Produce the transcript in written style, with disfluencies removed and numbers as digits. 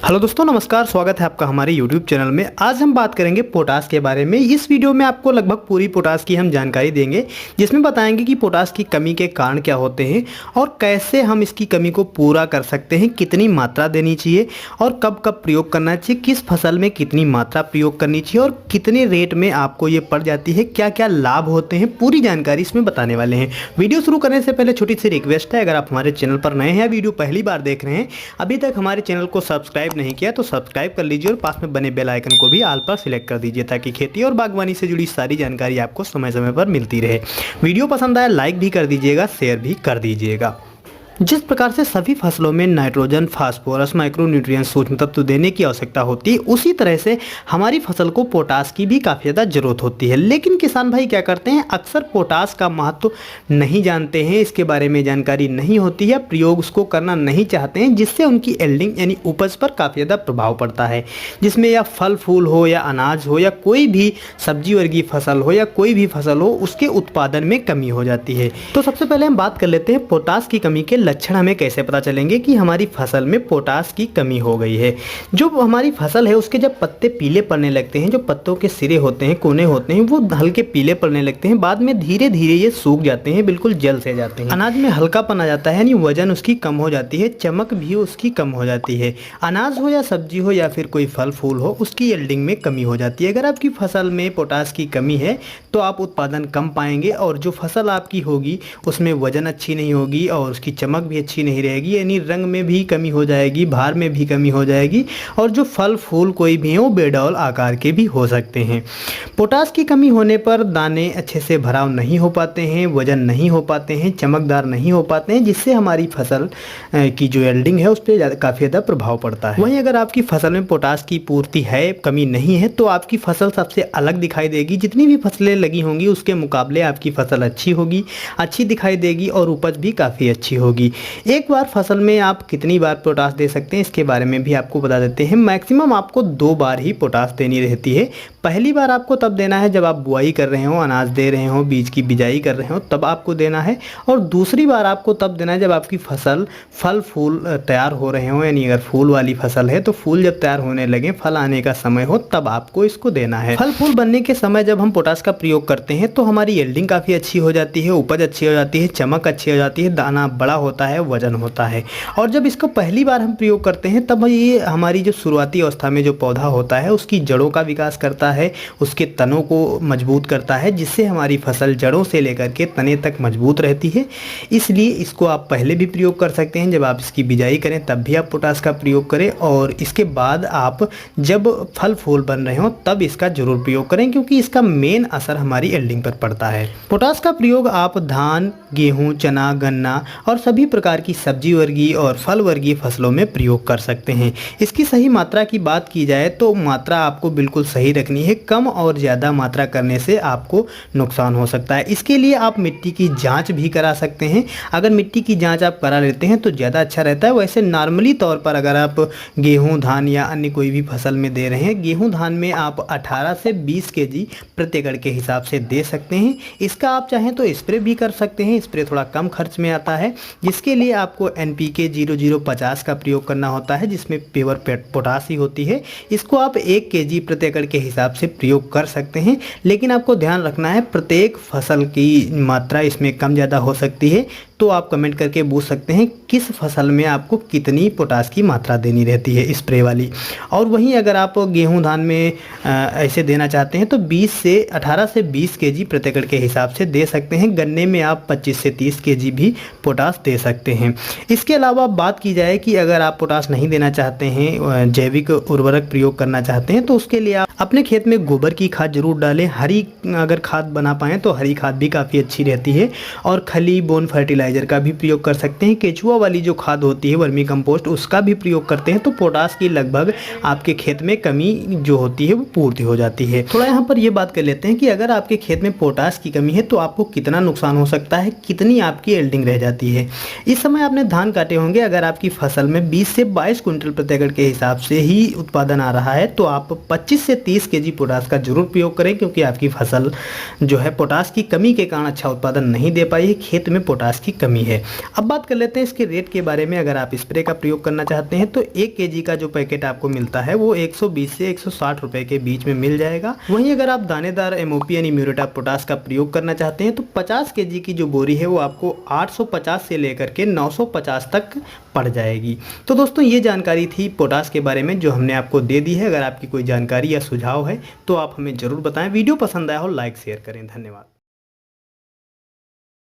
Hello दोस्तों, नमस्कार। स्वागत है आपका हमारे YouTube चैनल में। आज हम बात करेंगे पोटाश के बारे में। इस वीडियो में आपको लगभग पूरी पोटाश की हम जानकारी देंगे, जिसमें बताएंगे कि पोटाश की कमी के कारण क्या होते हैं और कैसे हम इसकी कमी को पूरा कर सकते हैं, कितनी मात्रा देनी चाहिए और कब कब प्रयोग करना चाहिए, किस फसल में कितनी मात्रा प्रयोग करनी चाहिए और कितने रेट में आपको ये पड़ जाती है, क्या क्या लाभ होते हैं, पूरी जानकारी इसमें बताने वाले हैं। वीडियो शुरू करने से पहले छोटी सी रिक्वेस्ट है, अगर आप हमारे चैनल पर नए हैं, वीडियो पहली बार देख रहे हैं, अभी तक हमारे चैनल को सब्सक्राइब नहीं किया तो सब्सक्राइब कर लीजिए और पास में बने बेल आइकन को भी ऑल पर सिलेक्ट कर दीजिए, ताकि खेती और बागवानी से जुड़ी सारी जानकारी आपको समय समय पर मिलती रहे। वीडियो पसंद आया लाइक भी कर दीजिएगा, शेयर भी कर दीजिएगा। जिस प्रकार से सभी फसलों में नाइट्रोजन, फास्फोरस, माइक्रोन्यूट्रिएंट्स, सूक्ष्म तत्व देने की आवश्यकता होती है, उसी तरह से हमारी फसल को पोटाश की भी काफ़ी ज़्यादा जरूरत होती है। लेकिन किसान भाई क्या करते हैं, अक्सर पोटाश का महत्व नहीं जानते हैं, इसके बारे में जानकारी नहीं होती है, प्रयोग उसको करना नहीं चाहते हैं, जिससे उनकी एल्डिंग यानी उपज पर काफ़ी ज़्यादा प्रभाव पड़ता है। जिसमें या फल फूल हो या अनाज हो या कोई भी सब्जी वर्गीय फसल हो या कोई भी फसल हो, उसके उत्पादन में कमी हो जाती है। तो सबसे पहले हम बात कर लेते हैं पोटाश की कमी के लक्षण हमें कैसे पता चलेंगे कि हमारी फसल में पोटाश की कमी हो गई है। जो हमारी फसल है उसके जब पत्ते पीले पड़ने लगते हैं, जो पत्तों के सिरे होते हैं, कोने होते हैं, वो हल्के पीले पड़ने लगते हैं, बाद में धीरे धीरे ये सूख जाते हैं, बिल्कुल जल से जाते हैं। अनाज में हल्कापन आ जाता है, यानी वजन उसकी कम हो जाती है, चमक भी उसकी कम हो जाती है। अनाज हो या सब्जी हो या फिर कोई फल फूल हो, उसकी यील्डिंग में कमी हो जाती है। अगर आपकी फसल में पोटाश की कमी है तो आप उत्पादन कम पाएंगे और जो फसल आपकी होगी उसमें वजन अच्छी नहीं होगी और उसकी चमक भी अच्छी नहीं रहेगी, यानी रंग में भी कमी हो जाएगी, भार में भी कमी हो जाएगी और जो फल फूल कोई भी है वो बेडौल आकार के भी हो सकते हैं। पोटाश की कमी होने पर दाने अच्छे से भराव नहीं हो पाते हैं, वजन नहीं हो पाते हैं, चमकदार नहीं हो पाते हैं, जिससे हमारी फसल की जो यील्डिंग है उस पर काफ़ी ज़्यादा प्रभाव पड़ता है। वहीं अगर आपकी फसल में पोटाश की पूर्ति है, कमी नहीं है, तो आपकी फसल सबसे अलग दिखाई देगी। जितनी भी फसलें लगी होंगी उसके मुकाबले आपकी फसल अच्छी होगी, अच्छी दिखाई देगी और उपज भी काफ़ी अच्छी होगी। एक बार फसल में आप कितनी बार पोटाश दे सकते हैं, इसके बारे में भी आपको बता देते हैं। मैक्सिमम आपको 2 बार ही पोटाश देनी रहती है। पहली बार आपको तब देना है जब आप बुआई कर रहे हो, अनाज दे रहे हो, बीज की बिजाई कर रहे हो, तब आपको देना है। और दूसरी बार आपको तब देना है जब आपकी फसल फल फूल तैयार हो रहे हो, यानी अगर फूल वाली फसल है तो फूल जब तैयार होने लगे, फल आने का समय हो, तब आपको इसको देना है। फल फूल बनने के समय जब हम पोटाश का प्रयोग करते हैं तो हमारी यील्डिंग काफ़ी अच्छी हो जाती है, उपज अच्छी हो जाती है, चमक अच्छी हो जाती है, दाना बड़ा होता है, वजन होता है। और जब इसको पहली बार हम प्रयोग करते हैं तब ये हमारी जो शुरुआती अवस्था में जो पौधा होता है उसकी जड़ों का विकास करता है, उसके तनों को मजबूत करता है, जिससे हमारी फसल जड़ों से लेकर के तने तक मजबूत रहती है। इसलिए इसको आप पहले भी प्रयोग कर सकते हैं, जब आप इसकी बिजाई करें तब भी आप पोटाश का प्रयोग करें और इसके बाद आप जब फल फूल बन रहे हो तब इसका जरूर प्रयोग करें, क्योंकि इसका मेन असर हमारी यील्डिंग पर पड़ता है। पोटाश का प्रयोग आप धान, गेहूँ, चना, गन्ना और सभी प्रकार की सब्जी वर्गीय और फल वर्गीय फसलों में प्रयोग कर सकते हैं। इसकी सही मात्रा की बात की जाए तो मात्रा आपको बिल्कुल सही रखनी है। कम और ज़्यादा मात्रा करने से आपको नुकसान हो सकता है। इसके लिए आप मिट्टी की जांच भी करा सकते हैं। अगर मिट्टी की जांच आप करा लेते हैं तो ज़्यादा अच्छा रहता है। वैसे नॉर्मली तौर पर अगर आप गेहूँ, धान या अन्य कोई भी फसल में दे रहे हैं, गेहूँ धान में आप 18 से 20 kg प्रति एकड़ के हिसाब से दे सकते हैं। इसका आप चाहें तो स्प्रे भी कर सकते हैं। स्प्रे थोड़ा कम खर्च में आता है, जिसके लिए आपको NPK 0050 का प्रयोग करना होता है, जिसमें प्योर पोटाश ही होती है। इसको आप 1 kg प्रति एकड़ के हिसाब से प्रयोग कर सकते हैं, लेकिन आपको ध्यान रखना है प्रत्येक फसल की मात्रा इसमें कम ज़्यादा हो सकती है। तो आप कमेंट करके पूछ सकते हैं किस फसल में आपको कितनी पोटाश की मात्रा देनी रहती है स्प्रे वाली। और वहीं अगर आप गेहूं धान में ऐसे देना चाहते हैं तो 18 से 20 kg प्रति एकड़ के हिसाब से दे सकते हैं। गन्ने में आप 25 से 30 kg भी पोटाश दे सकते हैं। इसके अलावा बात की जाए कि अगर आप पोटाश नहीं देना चाहते हैं, जैविक उर्वरक प्रयोग करना चाहते हैं, तो उसके लिए आप अपने खेत में गोबर की खाद जरूर डालें। हरी अगर खाद बना पाएँ तो हरी खाद भी काफ़ी अच्छी रहती है और खली बोन फर्टिलाइजर का भी प्रयोग कर सकते हैं। केचुआ वाली जो खाद होती है, वर्मी कंपोस्ट, उसका भी प्रयोग करते हैं तो पोटाश की लगभग आपके खेत में कमी जो होती है वो पूर्ति हो जाती है। थोड़ा यहाँ पर ये बात कर लेते हैं कि अगर आपके खेत में पोटाश की कमी है तो आपको कितना नुकसान हो सकता है, कितनी आपकी यील्डिंग रह जाती है। इस समय आपने धान काटे होंगे, अगर आपकी फसल में 20 से 22 क्विंटल प्रति एकड़ के हिसाब से ही उत्पादन आ रहा है तो आप 25 से 30 kg पोटाश का जरूर प्रयोग करें, क्योंकि आपकी फसल जो है पोटाश की कमी के कारण अच्छा उत्पादन नहीं दे पाई है, खेत में पोटाश की कमी है। अब बात कर लेते हैं इसके रेट के बारे में। अगर आप स्प्रे का प्रयोग करना चाहते हैं तो 1 केजी का जो पैकेट आपको मिलता है वो 120 से 160 रुपए के बीच में मिल जाएगा। वहीं अगर आप दानेदार एमओपी यानी म्यूरेट ऑफ पोटाश का प्रयोग करना चाहते हैं तो 50 केजी की जो बोरी है वो आपको 850 से लेकर के 950 तक पड़ जाएगी। तो दोस्तों ये जानकारी थी पोटाश के बारे में जो हमने आपको दे दी है। अगर आपकी कोई जानकारी या सुझाव है तो आप हमें ज़रूर बताएं। वीडियो पसंद आया हो लाइक शेयर करें। धन्यवाद।